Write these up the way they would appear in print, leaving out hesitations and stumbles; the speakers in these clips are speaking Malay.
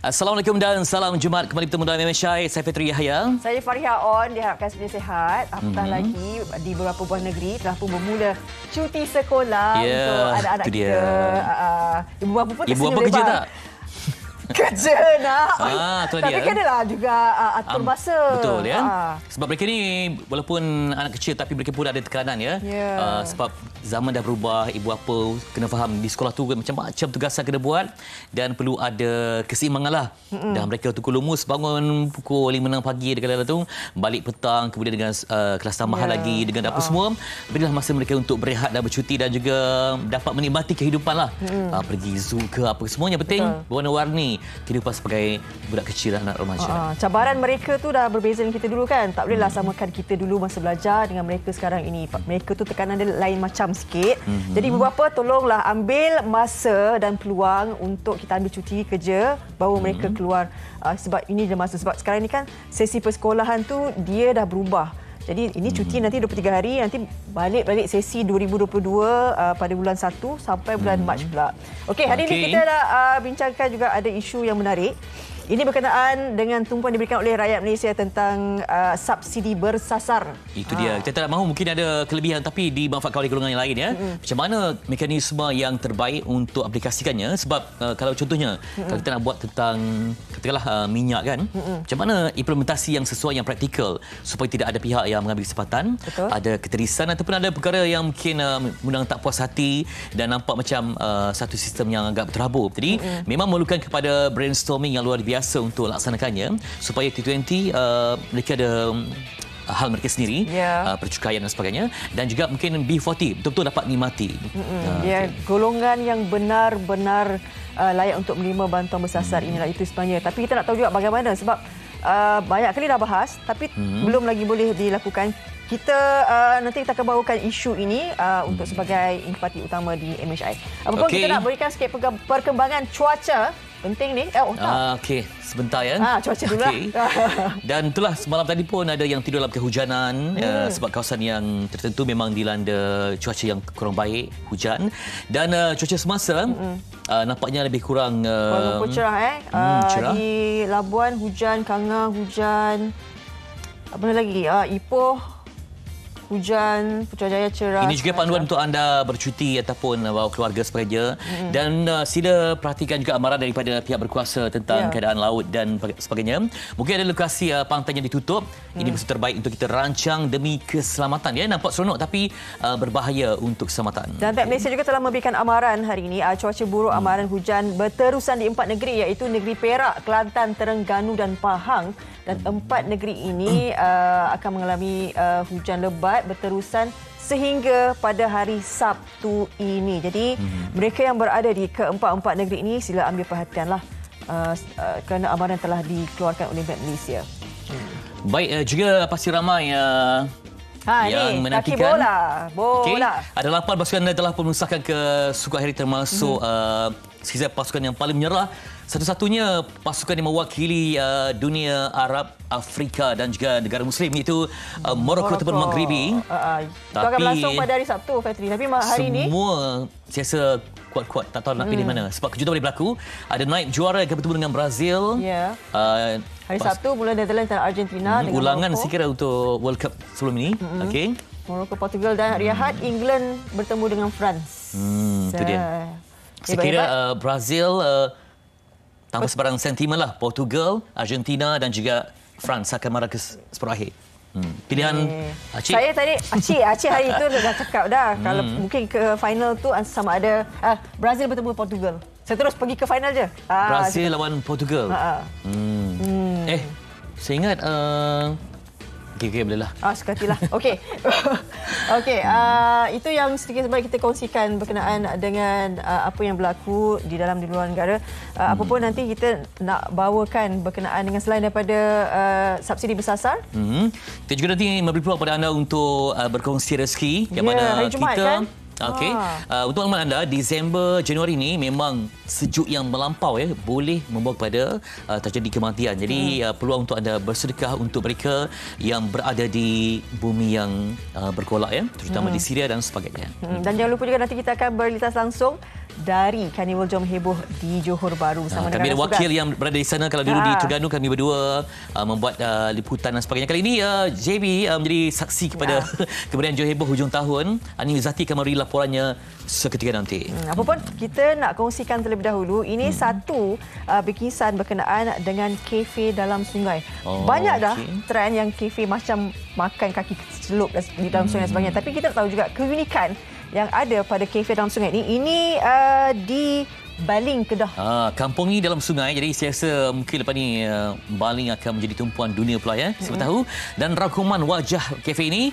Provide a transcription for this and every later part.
Assalamualaikum dan salam Jumaat kembali bertemu dalam Malaysia. Saya Fitri Yahya. Saya Fariha On, diharapkan sedia sihat. Apatah lagi di beberapa buah negeri telah pun bermula cuti sekolah untuk anak-anak kita. Ibu bapa pun Ibu bapa kerja tak? Kerja nak. Tapi kenalah juga atur masa. Betul ya. Sebab mereka ni walaupun anak kecil tapi mereka pun ada tekanan ya. Sebab zaman dah berubah, ibu bapa kena faham di sekolah tu macam-macam tugasan kena buat dan perlu ada keseimbangan lah. Dan mereka tukar lumus bangun pukul 5-6 pagi dekat tu, balik petang kemudian dengan kelas tambahan lagi dengan apa semua. Berilah masa mereka untuk berehat dan bercuti dan juga dapat menikmati kehidupan lah. Pergi zoo ke apa semuanya penting berwarna-warni kehidupan sebagai budak kecil anak remaja. Cabaran mereka tu dah berbeza dengan kita dulu kan. Tak bolehlah samakan kita dulu masa belajar dengan mereka sekarang ini. Mereka tu tekanan dia lain macam sikit. Jadi ibu bapa tolonglah ambil masa dan peluang untuk kita ambil cuti kerja baru mereka keluar. Sebab ini dia masa, sebab sekarang ni kan sesi persekolahan tu dia dah berubah. Jadi ini cuti nanti 23 hari, nanti balik sesi 2022 pada bulan 1 sampai bulan Mac pula. Okey, hari ini kita dah bincangkan juga ada isu yang menarik. Ini berkenaan dengan tumpuan diberikan oleh rakyat Malaysia tentang subsidi bersasar. Itu dia. Kita tak mahu mungkin ada kelebihan tapi dimanfaatkan oleh golongan yang lain ya. Macam mana mekanisme yang terbaik untuk aplikasikannya? Sebab kalau contohnya kalau kita nak buat tentang katakanlah minyak kan, macam mana implementasi yang sesuai, yang praktikal supaya tidak ada pihak yang mengambil kesempatan, ada keterisan ataupun ada perkara yang mungkin mengundang tak puas hati dan nampak macam satu sistem yang agak terabur. Jadi memang memerlukan kepada brainstorming yang luar biasa untuk laksanakannya supaya T20 mereka ada hal mereka sendiri, percukaian dan sebagainya, dan juga mungkin B40 betul-betul dapat nikmati. Golongan yang benar-benar layak untuk menerima bantuan bersasar inilah itu sebenarnya. Tapi kita nak tahu juga bagaimana, sebab banyak kali dah bahas tapi belum lagi boleh dilakukan. Kita nanti kita akan bawakan isu ini untuk sebagai intisari utama di MHI. Apapun kita nak berikan sikit perkembangan cuaca penting ni. Okey, sebentar ya. Cuaca dulu lah. Dan itulah semalam tadi pun ada yang tidur dalam kehujanan sebab kawasan yang tertentu memang dilanda cuaca yang kurang baik, hujan. Dan cuaca semasa nampaknya lebih kurang cerah cerah. Di Labuan hujan, Kanga hujan. Apa lagi? Ipoh hujan, Putrajaya cerah. Ini juga panduan untuk anda bercuti ataupun bawa keluarga sebagainya. Dan sila perhatikan juga amaran daripada pihak berkuasa tentang keadaan laut dan sebagainya. Mungkin ada lokasi pantai yang ditutup. Ini mesti terbaik untuk kita rancang demi keselamatan. Ya, nampak seronok tapi berbahaya untuk keselamatan. Dan pihak Malaysia juga telah memberikan amaran hari ini. Cuaca buruk amaran hujan berterusan di 4 negeri iaitu negeri Perak, Kelantan, Terengganu dan Pahang. Dan 4 negeri ini akan mengalami hujan lebat berterusan sehingga pada hari Sabtu ini. Jadi mereka yang berada di keempat-empat negeri ini sila ambil perhatianlah kerana amaran telah dikeluarkan oleh pihak Malaysia. Baik, juga pasti ramai yang menantikan kaki bola. Ada 8 pasukan yang telah pun mengesahkan ke suku akhir termasuk sisa pasukan yang paling menyerah. Satu-satunya pasukan yang mewakili dunia Arab, Afrika dan juga negara Muslim iaitu Morocco ataupun Maghribi. Itu akan berlangsung pada hari Sabtu, Fitri. Tapi hari ini semua saya rasa kuat-kuat, tak tahu nak pilih mana. Sebab kejutan boleh berlaku. Ada naib juara yang akan bertemu dengan Brazil. Hari Sabtu mula Netherlands dan Argentina dengan ulangan Morocco. saya kira untuk World Cup sebelum ini. Morocco, Portugal dan hari Ahad England bertemu dengan France. Itu dia. Saya kira Brazil tanpa sebarang sentimen lah. Portugal, Argentina dan juga France akan marah ke separuh akhir. Pilihan Acik. Saya tadi Acik hari itu dah cakap dah kalau mungkin ke final tu sama ada Brazil bertemu Portugal. Saya terus pergi ke final je. Brazil lawan Portugal. Saya ingat okey, bolehlah. Sekatilah. Okey. Itu yang sedikit sebanyak kita kongsikan berkenaan dengan apa yang berlaku di dalam di luar negara. Apa pun nanti kita nak bawakan berkenaan dengan selain daripada subsidi bersasar. Kita juga nanti memberi peluang pada anda untuk berkongsi rezeki yang mana hari Jumaat, kita kan? Untuk maklumat anda, Disember, Januari ini memang sejuk yang melampau ya, boleh membawa kepada terjadi kematian. Jadi peluang untuk anda bersedekah untuk mereka yang berada di bumi yang bergolak ya, terutama di Syria dan sebagainya. Dan jangan lupa juga nanti kita akan berlintas langsung dari Karnival Jom Heboh di Johor Bahru bersama kami ada dengan wakil yang berada di sana. Kalau dulu di Terengganu kami berdua membuat liputan dan sebagainya. Kali ini JB menjadi saksi kepada kemudian Jom Heboh hujung tahun. Ani Zati akan memberi laporannya seketika nanti. Apa pun kita nak kongsikan terlebih dahulu. Ini satu bikisan berkenaan dengan kafe dalam sungai. Banyak dah trend yang kafe macam makan kaki celup di dalam sungai dan sebagainya. Tapi kita tahu juga keunikan yang ada pada kafe dalam sungai ini. Ini di Baling, Kedah. Kampung ini dalam sungai, jadi saya rasa mungkin lepas ni Baling akan menjadi tumpuan dunia pula ya. Siapa tahu. Dan rangkuman wajah kafe ini,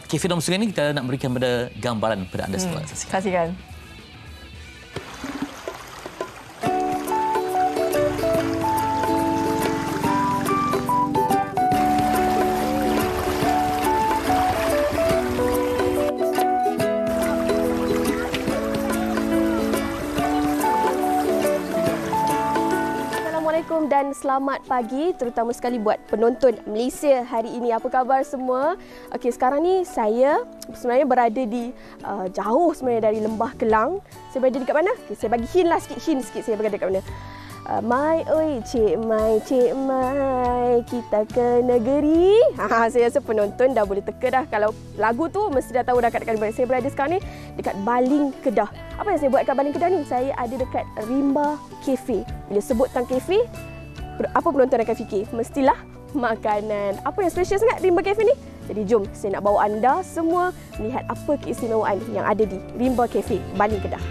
kafe dalam sungai ini kita nak berikan pada gambaran pada anda semua. Saksikan. Dan selamat pagi terutama sekali buat penonton Malaysia hari ini. Apa khabar semua? Okey, sekarang ni saya sebenarnya berada di jauh sebenarnya dari Lembah Kelang. Saya berada dekat mana? Okay, saya bagi hint sikit saya berada dekat mana. Mai oi cik mai kita ke negeri. Saya rasa penonton dah boleh teka dah. Kalau lagu tu mesti dah tahu dah kat mana saya berada sekarang ni, dekat Baling, Kedah. Apa yang saya buat kat Baling, Kedah ni? Saya ada dekat Rimba Cafe. Bila sebut tentang kafe, apa penonton akan fikir? Mestilah makanan. Apa yang special sangat Rimba Cafe ni? Jadi jom saya nak bawa anda semua melihat apa keistimewaan yang ada di Rimba Cafe, Baling, Kedah.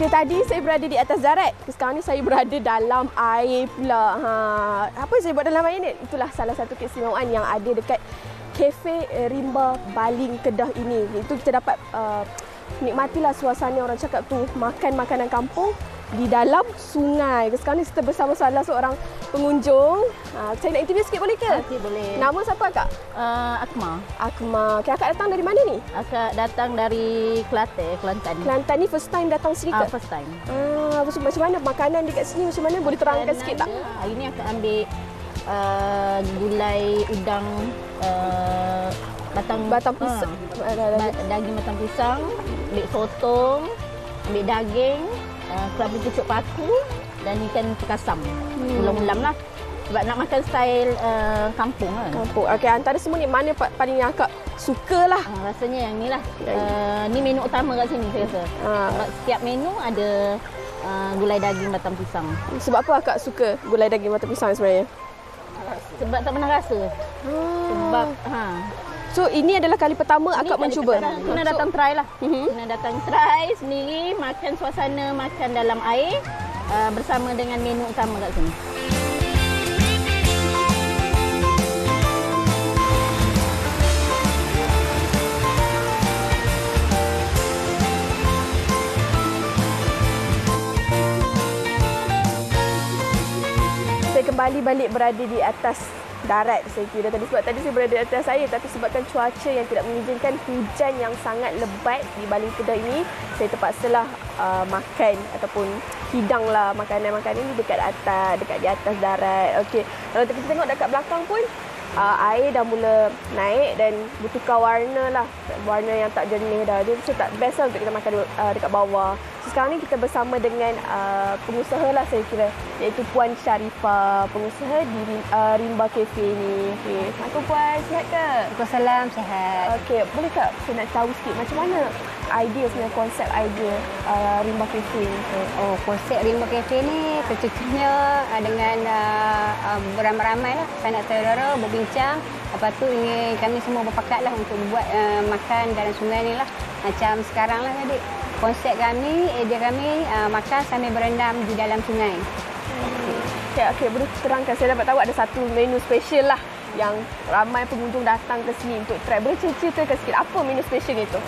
Tadi saya berada di atas darat. Sekarang ni saya berada dalam air pula. Apa yang saya buat dalam air ni? Itulah salah satu keistimewaan yang ada dekat Kafe Rimba Baling, Kedah ini. Itu kita dapat nikmatilah suasana orang cakap tu makan makanan kampung di dalam sungai. Sekarang ni kita bersama salah seorang pengunjung. Saya nak interview sikit boleh ke? Okey, boleh. Nama siapa Kak? Akma. Akma. Okay, Akak datang dari mana ni? Akak datang dari Kelantan. Kelantan ni first time datang sini ke? First time. Macam mana makanan dekat sini? Macam mana? Boleh terangkan sikit tak? Hari ni akak ambil gulai udang batang pisang. Daging batang pisang, ambil sotong, ambil daging, kerabu pucuk paku dan ikan perkasam. Ulam-ulam lah. Sebab nak makan style kampung kan. Kampung. Okey, antara semua ni mana paling yang akak suka lah? Rasanya yang ni lah. Ni menu utama kat sini saya rasa. Sebab setiap menu ada gulai daging batang pisang. Sebab apa akak suka gulai daging batang pisang sebenarnya? Sebab tak pernah rasa. Sebab So ini adalah kali pertama akak mencuba. Kena datang try lah. Kena datang try sendiri, makan suasana makan dalam air bersama dengan menu utama kat sini. Saya kembali balik berada di atas darat saya kira tadi. Sebab tadi saya berada di atas air, tapi sebabkan cuaca yang tidak mengizinkan, hujan yang sangat lebat di Baling, Kedah ini, saya terpaksalah makan ataupun hidanglah makanan-makanan ini dekat di atas darat. Okey, kalau kita tengok dekat belakang pun air dah mula naik dan bertukar warna lah. Warna yang tak jernih dah. Dia tak best lah untuk kita makan dekat bawah. So, sekarang ni kita bersama dengan pengusaha lah saya kira, iaitu Puan Sharifah, pengusaha di Rimba Cafe ni. Okay. Assalamualaikum Puan, sihat ke? Waalaikumsalam, sihat. Okey, boleh tak saya nak tahu sikit macam mana idea sebenarnya, konsep idea Rimba Cafe ni? Konsep Rimba Cafe ni tercetusnya dengan beramai-ramai lah sanak saudara berbincang. Lepas tu kami semua berpakat lah untuk buat makan dalam sungai ni lah. Macam sekarang lah tadi. Konsep kami, idea kami makan sambil berendam di dalam sungai. Okey, boleh terangkan. Saya dapat tahu ada satu menu special lah yang ramai pengunjung datang ke sini untuk try. Boleh ceritakan sikit apa menu special itu?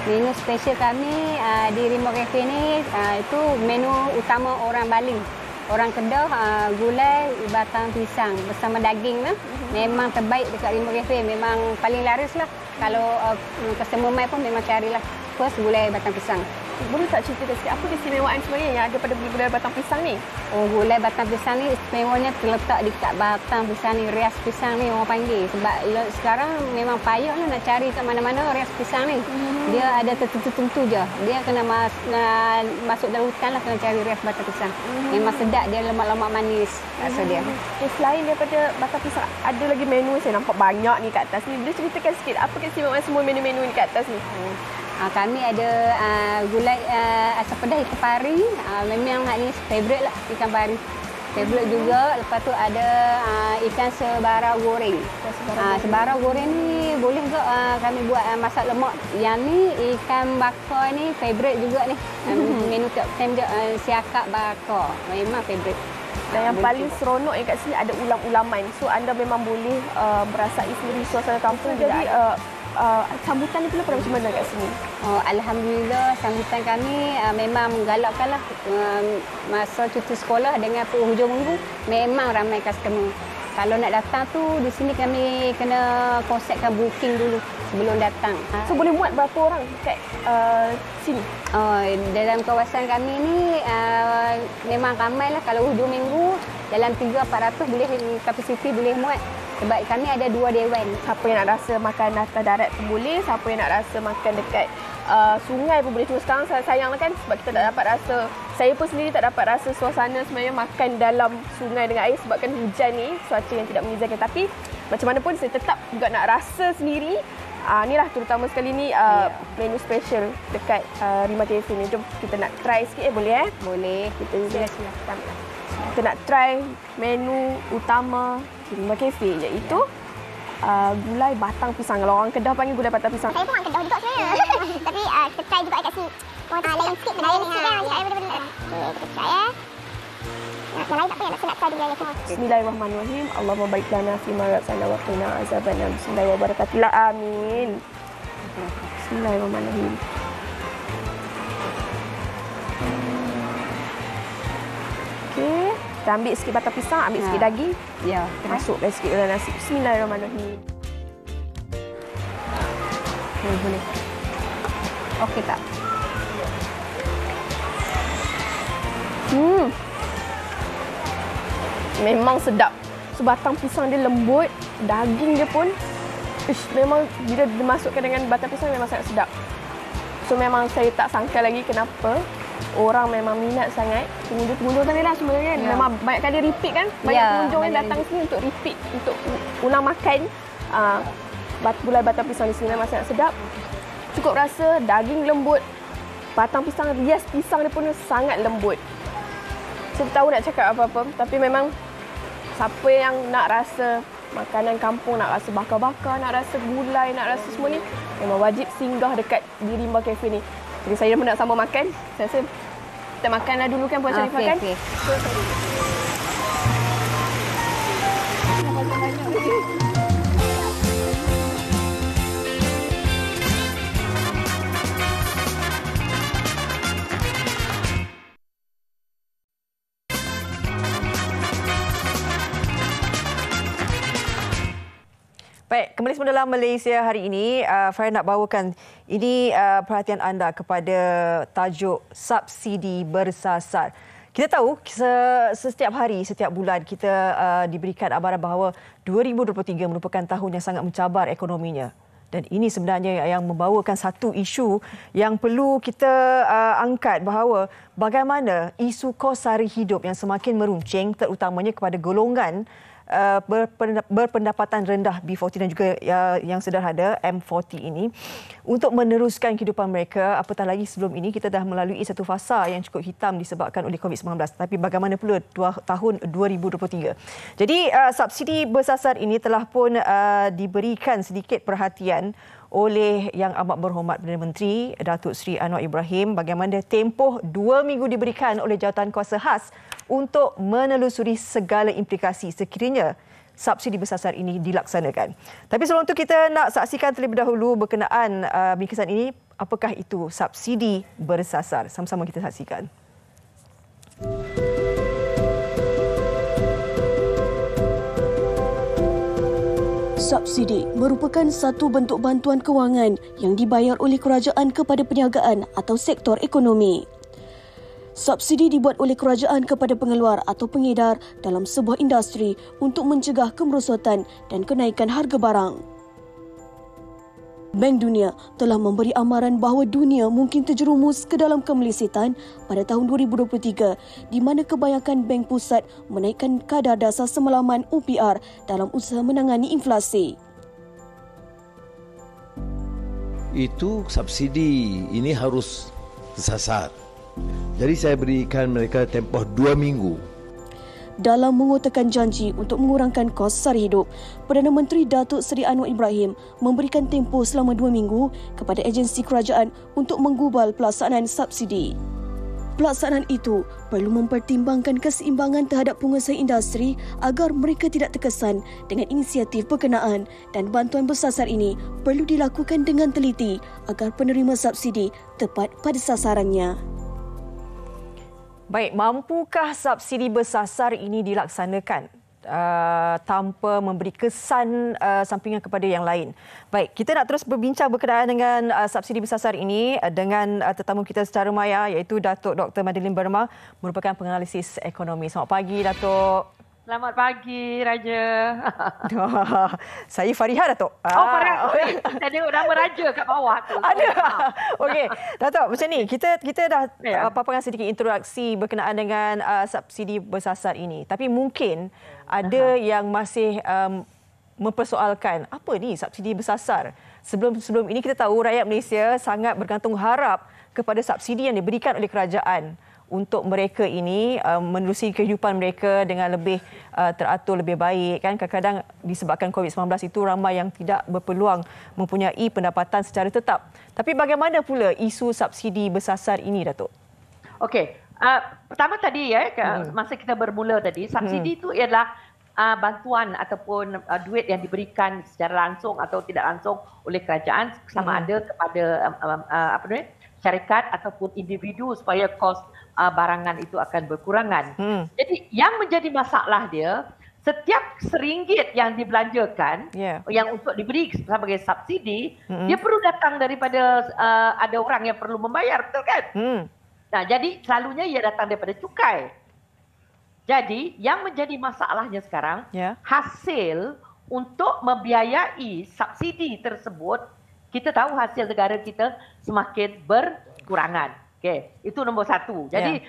Menu special kami di Rimba Cafe ni itu menu utama orang Baling. orang Kedah gulai batang pisang bersama daging lah. Memang terbaik dekat Rimba Cafe. Memang paling laris lah. Kalau customer mai pun memang carilah first gulai batang pisang. Boleh tak cerita sikit apa keistimewaan sebenarnya yang ada pada gulai batang pisang ni? Oh, gulai batang pisang ni istimewanya terletak dekat batang pisang ni, rias pisang ni orang panggil. Sebab sekarang memang payah lah nak cari kat mana-mana rias pisang ni. Dia ada tertentu je. Dia kena masuk dalam hutan lah, kena cari rias batang pisang. Memang sedap, dia lemak-lemak manis rasa dia. Selain daripada batang pisang, ada lagi menu saya nampak banyak ni kat atas ni. Boleh ceritakan sikit apa keistimewaan semua menu-menu ni kat atas ni? Kami ada gulai asam pedas ikan pari. Memang ni favourite lah ikan pari. Favourite juga. Lepas tu ada ikan sebarau goreng. Sebarau goreng ni boleh juga kami buat masak lemak. Yang ni ikan bakar ni favourite juga ni. Menu top 10 je siakap bakar. Memang favourite. Dan yang paling seronok yang kat sini ada ulam-ulaman. So anda memang boleh merasai sendiri suasana kampung. Jadi sambutan ni pula pada macam mana kat sini? Oh, Alhamdulillah sambutan kami memang menggalakkan lah. Masa cuti sekolah dengan hujung minggu memang ramai customer. Kalau nak datang tu di sini kami kena konsepkan booking dulu sebelum datang. So boleh muat berapa orang kat sini? Oh, dalam kawasan kami ni memang ramai lah. Kalau hujung minggu dalam 300-400 boleh kapasiti boleh muat. Sebab kami ada 2 dewan. Siapa yang nak rasa makan atas darat pun boleh. Siapa yang nak rasa makan dekat sungai pun boleh. Cuma sekarang sayanglah kan sebab kita tak dapat rasa. Saya pun sendiri tak dapat rasa suasana sebenarnya makan dalam sungai dengan air sebabkan hujan ni. Cuaca yang tidak mengizinkan. Tapi macam mana pun saya tetap juga nak rasa sendiri. Inilah terutama sekali ni menu special dekat Rimba Cafe ni. Jom kita nak try sikit boleh Boleh. Kita silakan. Kita nak try menu utama Rimba Cafe iaitu gulai batang pisang. Kalau orang Kedah panggil gulai batang pisang. Saya pun orang Kedah juga sebenarnya. Tapi kita try juga kat sini. Lain sikit lain sikit kan. Kita try Yang lain tak apa, nak try dulu yang semua. Bismillahirrahmanirrahim. Allahumma barik lana fima razaqtana wa qina azabannar. Bismillahirrahmanirrahim. Amin. Bismillahirrahmanirrahim. Okey, kita ambil sikit batang pisang, ambil sikit daging. Ya, Masukkan sikit dalam nasi. Bismillahirrahmanirrahim. boleh. Okey tak? Memang sedap. So, batang pisang dia lembut, daging dia pun memang bila dimasukkan dengan batang pisang memang sangat sedap. So memang saya tak sangka lagi kenapa orang memang minat sangat. Pengunjung-pengunjung tadi lah sebenarnya memang banyak kali repeat kan. Banyak pengunjung yang datang sini untuk repeat, untuk ulang makan gulai batang pisang di sini. Memang sangat sedap. Cukup rasa, daging lembut, batang pisang, rias pisang dia pun sangat lembut. Saya tak tahu nak cakap apa-apa, tapi memang siapa yang nak rasa makanan kampung, nak rasa bakar-bakar, nak rasa gulai, nak rasa semua ni, memang wajib singgah dekat di Rimba Cafe ni. Jadi saya pun nak sama makan. Saya rasa kita makanlah dulu kan Puan Sharifah kan? Okay. Baik, kembali semula dalam Malaysia hari ini. Saya nak bawakan ini perhatian anda kepada tajuk subsidi bersasar. Kita tahu setiap hari, setiap bulan kita diberikan amaran bahawa 2023 merupakan tahun yang sangat mencabar ekonominya. Dan ini sebenarnya yang membawakan satu isu yang perlu kita angkat bahawa bagaimana isu kos sara hidup yang semakin meruncing terutamanya kepada golongan berpendapatan rendah B40 dan juga yang sederhana M40 ini untuk meneruskan kehidupan mereka. Apatah lagi sebelum ini kita dah melalui satu fasa yang cukup hitam disebabkan oleh COVID-19. Tapi bagaimana pula tahun 2023. Jadi subsidi bersasar ini telah pun diberikan sedikit perhatian oleh Yang Amat Berhormat Perdana Menteri Datuk Seri Anwar Ibrahim bagaimana tempoh 2 minggu diberikan oleh Jawatan Kuasa Khas untuk menelusuri segala implikasi sekiranya subsidi bersasar ini dilaksanakan. Tapi sebelum itu kita nak saksikan terlebih dahulu berkenaan ringkasan ini, apakah itu subsidi bersasar. Sama-sama kita saksikan. Subsidi merupakan satu bentuk bantuan kewangan yang dibayar oleh kerajaan kepada perniagaan atau sektor ekonomi. Subsidi dibuat oleh kerajaan kepada pengeluar atau pengedar dalam sebuah industri untuk mencegah kemerosotan dan kenaikan harga barang. Bank Dunia telah memberi amaran bahawa dunia mungkin terjerumus ke dalam kemelesetan pada tahun 2023 di mana kebanyakan bank pusat menaikkan kadar dasar semalaman OPR dalam usaha menangani inflasi. Itu subsidi ini harus tersasar. Jadi saya berikan mereka tempoh 2 minggu. Dalam mengutarakan janji untuk mengurangkan kos sara hidup, Perdana Menteri Datuk Seri Anwar Ibrahim memberikan tempoh selama 2 minggu kepada agensi kerajaan untuk menggubal pelaksanaan subsidi. Pelaksanaan itu perlu mempertimbangkan keseimbangan terhadap pengusaha industri agar mereka tidak terkesan dengan inisiatif berkenaan dan bantuan bersasar ini perlu dilakukan dengan teliti agar penerima subsidi tepat pada sasarannya. Baik, mampukah subsidi bersasar ini dilaksanakan tanpa memberi kesan sampingan kepada yang lain? Baik, kita nak terus berbincang berkenaan dengan subsidi bersasar ini dengan tetamu kita secara maya iaitu Datuk Dr. Madeline Burma, merupakan penganalisis ekonomi. Selamat pagi, Datuk. Selamat pagi, Raja. Saya Fariha, Datuk. Oh, Fariha. Saya tengok nama Raja kat bawah tu. Ada. Okey, Datuk, macam ni. Kita dah paparkan sedikit introduksi berkenaan dengan subsidi bersasar ini. Tapi mungkin ada yang masih mempersoalkan apa ni subsidi bersasar. Sebelum ini kita tahu rakyat Malaysia sangat bergantung harap kepada subsidi yang diberikan oleh kerajaan untuk mereka ini menerusi kehidupan mereka dengan lebih teratur, lebih baik. Kan kadang-kadang disebabkan COVID-19 itu ramai yang tidak berpeluang mempunyai pendapatan secara tetap. Tapi bagaimana pula isu subsidi bersasar ini, Datuk? Okey, pertama tadi masa kita bermula tadi, subsidi itu ialah bantuan ataupun duit yang diberikan secara langsung atau tidak langsung oleh kerajaan sama ada kepada syarikat ataupun individu supaya kos barangan itu akan berkurangan. Jadi yang menjadi masalah dia, setiap RM1 yang dibelanjakan, yang untuk diberi sebagai subsidi, dia perlu datang daripada ada orang yang perlu membayar, betul kan? Nah, jadi selalunya ia datang daripada cukai. Jadi yang menjadi masalahnya sekarang, hasil untuk membiayai subsidi tersebut, kita tahu hasil negara kita semakin berkurangan. Okey, itu nombor satu. Jadi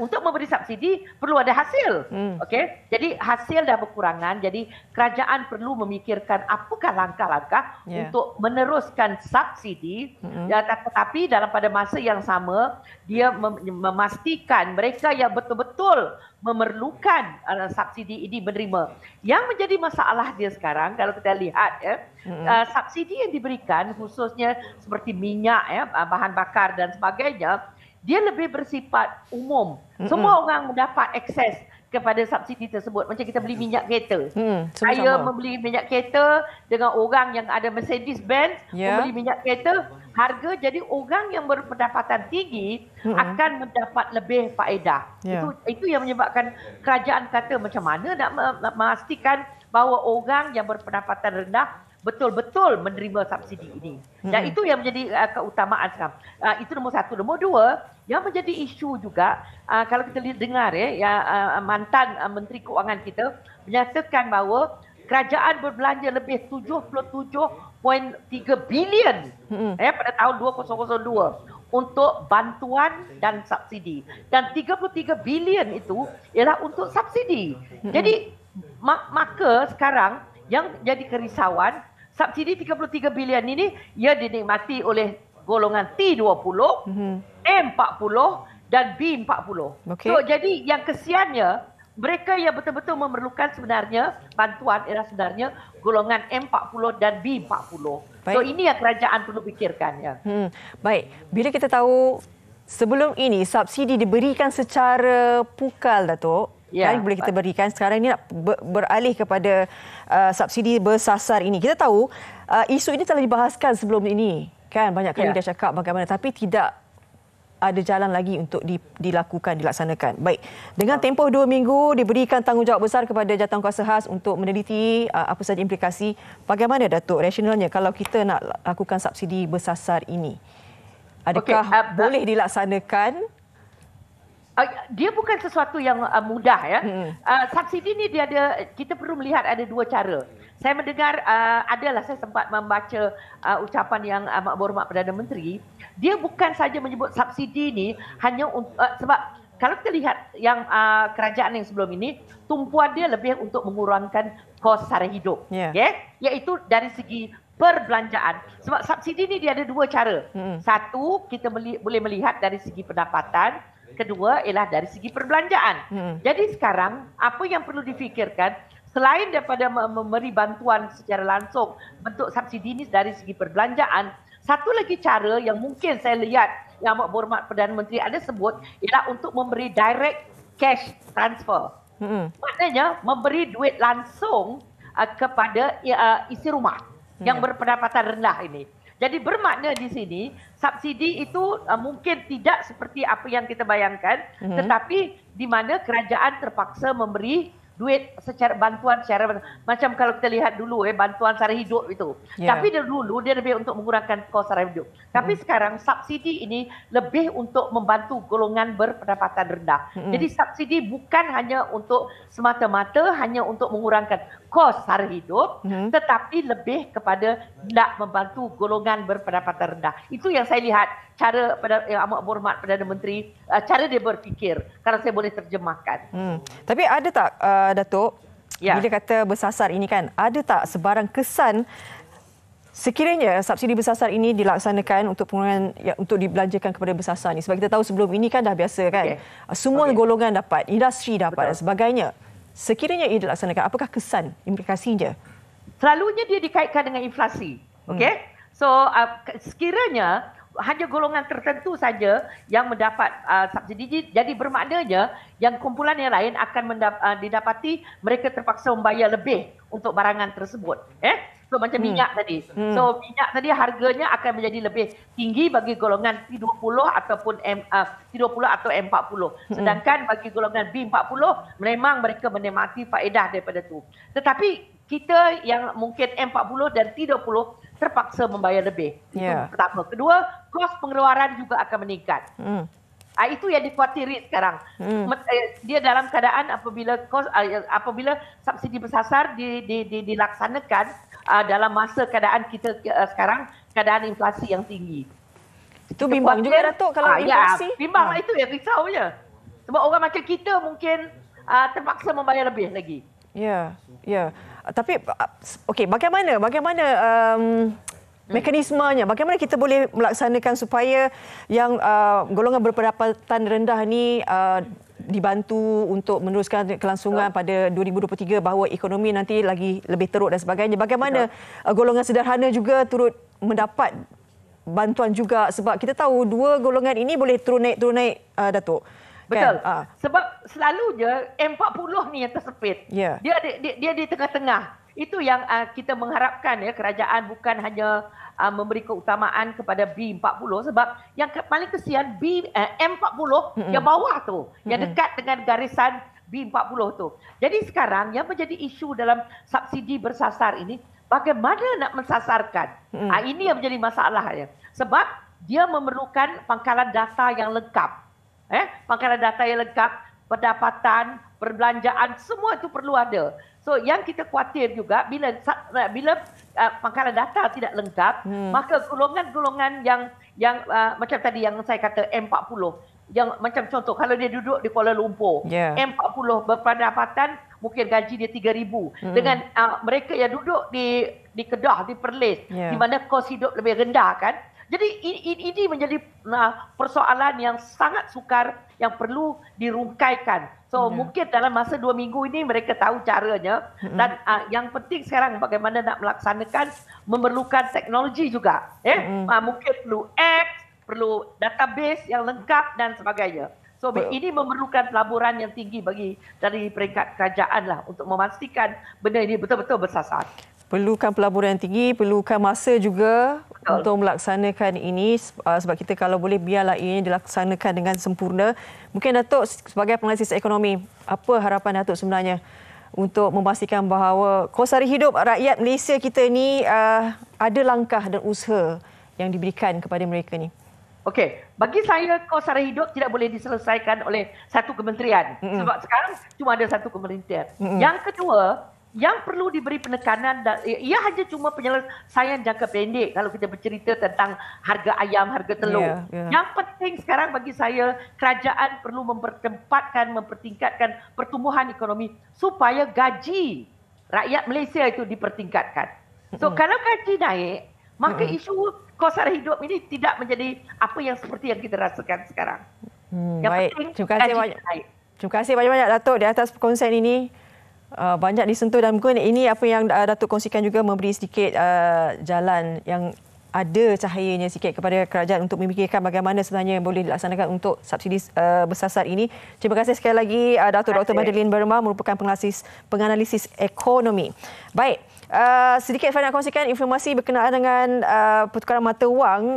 untuk memberi subsidi perlu ada hasil. Okey, jadi hasil dah berkurangan. Jadi kerajaan perlu memikirkan apakah langkah-langkah untuk meneruskan subsidi. Tetapi dalam pada masa yang sama dia memastikan mereka yang betul-betul memerlukan subsidi ini menerima. Yang menjadi masalah dia sekarang kalau kita lihat subsidi yang diberikan khususnya seperti minyak bahan bakar dan sebagainya, dia lebih bersifat umum. Semua orang mendapat akses kepada subsidi tersebut. Macam kita beli minyak kereta. Saya membeli minyak kereta dengan orang yang ada Mercedes-Benz membeli minyak kereta, harga jadi orang yang berpendapatan tinggi akan mendapat lebih faedah. Itu yang menyebabkan kerajaan kata macam mana nak memastikan bahawa orang yang berpendapatan rendah betul-betul menerima subsidi ini. Dan itu yang menjadi keutamaan sekarang. Itu nombor satu. Nombor dua, yang menjadi isu juga, kalau kita dengar mantan Menteri Keuangan kita menyatakan bahawa kerajaan berbelanja lebih 77.3 bilion pada tahun 2002 untuk bantuan dan subsidi. Dan 33 bilion itu ialah untuk subsidi. Jadi maka sekarang yang jadi kerisauan, subsidi 33 bilion ini ia dinikmati oleh golongan T20, M40 dan B40. So, jadi yang kesiannya, mereka yang betul-betul memerlukan sebenarnya bantuan ialah sebenarnya golongan M40 dan B40. So ini yang kerajaan perlu fikirkan. Baik, bila kita tahu sebelum ini subsidi diberikan secara pukal, Datuk. Kan boleh kita berikan, sekarang ini nak beralih kepada subsidi bersasar ini. Kita tahu isu ini telah dibahaskan sebelum ini, kan banyak kali dah cakap bagaimana, tapi tidak ada jalan lagi untuk dilaksanakan. Baik, dengan tempoh 2 minggu diberikan tanggungjawab besar kepada jawatankuasa khas untuk meneliti apa saja implikasi. Bagaimana Datuk rasionalnya kalau kita nak lakukan subsidi bersasar ini? Adakah boleh dilaksanakan? Dia bukan sesuatu yang mudah ya. Subsidi ni kita perlu melihat ada 2 cara. Saya mendengar saya sempat membaca ucapan yang amat berhormat Perdana Menteri. Dia bukan saja menyebut subsidi ni hanya sebab kalau kita lihat yang kerajaan yang sebelum ini, tumpuan dia lebih untuk mengurangkan kos sara hidup. Iaitu dari segi perbelanjaan. Sebab subsidi ni dia ada 2 cara. Satu, kita boleh melihat dari segi pendapatan. Kedua ialah dari segi perbelanjaan. Jadi sekarang apa yang perlu difikirkan selain daripada memberi bantuan secara langsung bentuk subsidi ini dari segi perbelanjaan, satu lagi cara yang mungkin saya lihat yang amat berhormat Perdana Menteri ada sebut ialah untuk memberi direct cash transfer. Maknanya memberi duit langsung kepada isi rumah yang berpendapatan rendah ini. Jadi bermakna di sini subsidi itu mungkin tidak seperti apa yang kita bayangkan, tetapi di mana kerajaan terpaksa memberi duit secara bantuan secara macam kalau kita lihat dulu bantuan sara hidup itu. Tapi dulu dia lebih untuk mengurangkan kos sara hidup. Tapi sekarang subsidi ini lebih untuk membantu golongan berpendapatan rendah. Jadi subsidi bukan hanya untuk semata-mata hanya untuk mengurangkan kos sara hidup, tetapi lebih kepada nak membantu golongan berpendapatan rendah. Itu yang saya lihat cara yang amat berhormat Perdana Menteri, cara dia berfikir kalau saya boleh terjemahkan. Tapi ada tak Datuk, bila kata bersasar ini kan, ada tak sebarang kesan sekiranya subsidi bersasar ini dilaksanakan untuk pengurangan untuk dibelanjakan kepada bersasar ni? Sebab kita tahu sebelum ini kan dah biasa kan, semua golongan dapat, industri dapat dan sebagainya. Sekiranya ia dilaksanakan, apakah kesan, implikasinya? Selalunya dia dikaitkan dengan inflasi. So sekiranya hanya golongan tertentu saja yang mendapat subsidi, jadi bermaknanya yang kumpulan yang lain akan didapati mereka terpaksa membayar lebih untuk barangan tersebut. So macam minyak tadi. So minyak tadi harganya akan menjadi lebih tinggi bagi golongan P20 ataupun P20 atau M40. Sedangkan bagi golongan B40 memang mereka menikmati faedah daripada itu. Tetapi kita yang mungkin M40 dan T20 terpaksa membayar lebih. Itu pertama. Kedua, kos pengeluaran juga akan meningkat. Itu yang dikhawatiri sekarang. Dia dalam keadaan apabila subsidi bersasar dilaksanakan dalam masa keadaan kita sekarang, keadaan inflasi yang tinggi. Itu bimbang juga Datuk kalau inflasi. Bimbang itu yang risaunya. Sebab orang macam kita mungkin terpaksa membayar lebih lagi. Tapi bagaimana mekanismenya? Bagaimana kita boleh melaksanakan supaya yang golongan berpendapatan rendah ni dibantu untuk meneruskan kelangsungan pada 2023 bahawa ekonomi nanti lagi lebih teruk dan sebagainya? Bagaimana golongan sederhana juga turut mendapat bantuan juga, sebab kita tahu dua golongan ini boleh turun naik Datuk. Betul. Kan? Sebab selalunya M40 ni yang tersepit. Dia di tengah-tengah. Itu yang kita mengharapkan kerajaan bukan hanya memberi keutamaan kepada B40, sebab yang paling kesian M40 yang bawah tu, yang dekat dengan garisan B40 tu. Jadi sekarang yang menjadi isu dalam subsidi bersasar ini, bagaimana nak mensasarkan? Ini yang menjadi masalahnya. Sebab dia memerlukan pangkalan data yang lengkap. Pangkalan data yang lengkap, pendapatan, perbelanjaan, semua itu perlu ada. So yang kita khawatir juga bila pangkalan data tidak lengkap, maka golongan-golongan yang macam tadi yang saya kata M40, yang macam contoh kalau dia duduk di Kuala Lumpur, M40 berpendapatan mungkin gaji dia 3,000 dengan mereka yang duduk di Kedah, di Perlis, di mana kos hidup lebih rendah kan. Jadi ini menjadi persoalan yang sangat sukar yang perlu dirungkaikan. So mungkin dalam masa 2 minggu ini mereka tahu caranya, dan yang penting sekarang bagaimana nak melaksanakan memerlukan teknologi juga. Mungkin perlu apps, perlu database yang lengkap dan sebagainya. So ini memerlukan pelaburan yang tinggi dari peringkat kerajaan lah untuk memastikan benda ini betul-betul bersasar. Perlukan pelaburan yang tinggi, perlukan masa juga untuk melaksanakan ini sebab kita kalau boleh biarlah ini dilaksanakan dengan sempurna. Mungkin Datuk sebagai penganalisis ekonomi, apa harapan Datuk sebenarnya untuk memastikan bahawa kos sara hidup rakyat Malaysia kita ni ada langkah dan usaha yang diberikan kepada mereka ni? Okey, bagi saya kos sara hidup tidak boleh diselesaikan oleh satu kementerian. Sebab sekarang cuma ada satu kementerian. Yang kedua, yang perlu diberi penekanan, ia hanya cuma penyelesaian jangka pendek kalau kita bercerita tentang harga ayam, harga telur. Yang penting sekarang bagi saya, kerajaan perlu mempertingkatkan pertumbuhan ekonomi supaya gaji rakyat Malaysia itu dipertingkatkan. So kalau gaji naik, maka isu kos sara hidup ini tidak menjadi apa yang seperti yang kita rasakan sekarang. Yang baik, penting terima kasih banyak. Terima kasih banyak Datuk di atas perkongsian ini. Banyak disentuh dan mungkin ini apa yang Datuk kongsikan juga memberi sedikit jalan yang ada cahayanya sikit kepada kerajaan untuk memikirkan bagaimana sebenarnya boleh dilaksanakan untuk subsidi bersasar ini. Terima kasih sekali lagi Datuk Dr. Madeline Burma merupakan penganalisis ekonomi. Baik, sedikit saya nak kongsikan informasi berkenaan dengan pertukaran mata wang.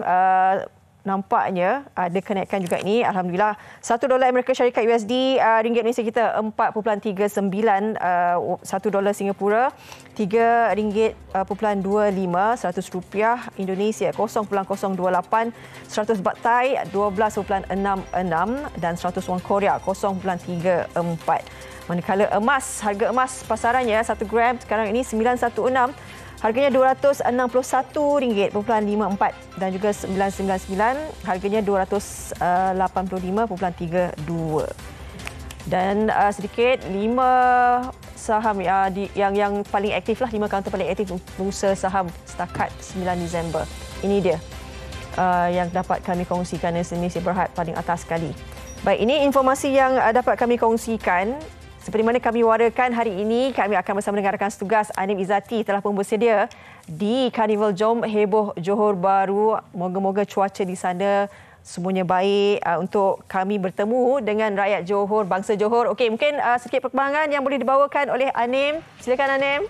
Nampaknya ada kenaikan juga ini. Alhamdulillah, $1 Amerika Syarikat USD, ringgit Malaysia kita 4.39, $1 Singapura RM3.25, RM100 Indonesia 0.028, 100 Baht Thai 12.66 dan 100 Won Korea 0.34. Manakala harga emas pasarannya 1 gram sekarang ini 916, harganya RM261.54 dan juga 999, harganya 285.32. Dan sedikit 5 saham yang paling aktif lah, 5 kaunter paling aktif bursa saham setakat 9 Disember. Ini dia yang dapat kami kongsikan. Malaysia Berhad paling atas sekali. Baik, ini informasi yang dapat kami kongsikan. Seperti mana kami warakan hari ini, kami akan bersama dengan rakan setugas Anim Izzati telah pun bersedia di Karnival Jom Heboh Johor Bahru. Moga-moga cuaca di sana semuanya baik untuk kami bertemu dengan rakyat Johor, bangsa Johor. Okey, mungkin sedikit perkembangan yang boleh dibawakan oleh Anim. Silakan Anim.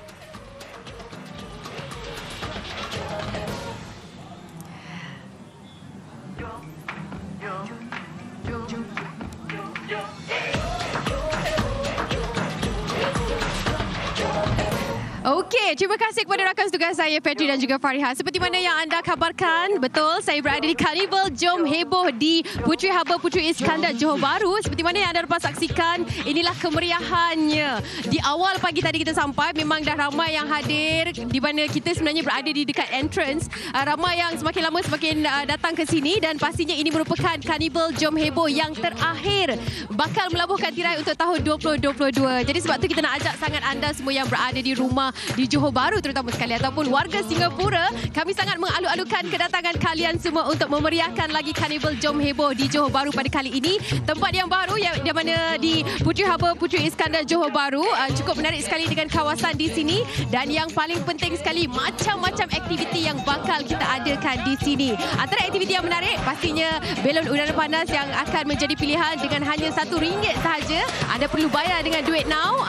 Okey, terima kasih kepada rakan setugas saya Petri dan juga Fariha. Seperti mana yang anda kabarkan, betul saya berada di Karnival Jom Heboh di Puteri Harbour Puteri Iskandar Johor Bahru. Seperti mana yang anda dapat saksikan, inilah kemeriahannya. Di awal pagi tadi kita sampai, memang dah ramai yang hadir di mana kita sebenarnya berada di dekat entrance. Ramai yang semakin lama semakin datang ke sini dan pastinya ini merupakan Karnival Jom Heboh yang terakhir bakal melabuhkan tirai untuk tahun 2022. Jadi sebab tu kita nak ajak sangat anda semua yang berada di rumah di Johor Bahru terutama sekali ataupun warga Singapura, kami sangat mengalu-alukan kedatangan kalian semua untuk memeriahkan lagi Karnival Jom Heboh di Johor Bahru pada kali ini. Tempat yang baru yang di mana di Puteri Harbour Puteri Iskandar Johor Bahru, cukup menarik sekali dengan kawasan di sini dan yang paling penting sekali macam-macam aktiviti yang bakal kita adakan di sini. Antara aktiviti yang menarik pastinya belon udara panas yang akan menjadi pilihan dengan hanya RM1 sahaja. Anda perlu bayar dengan duit now.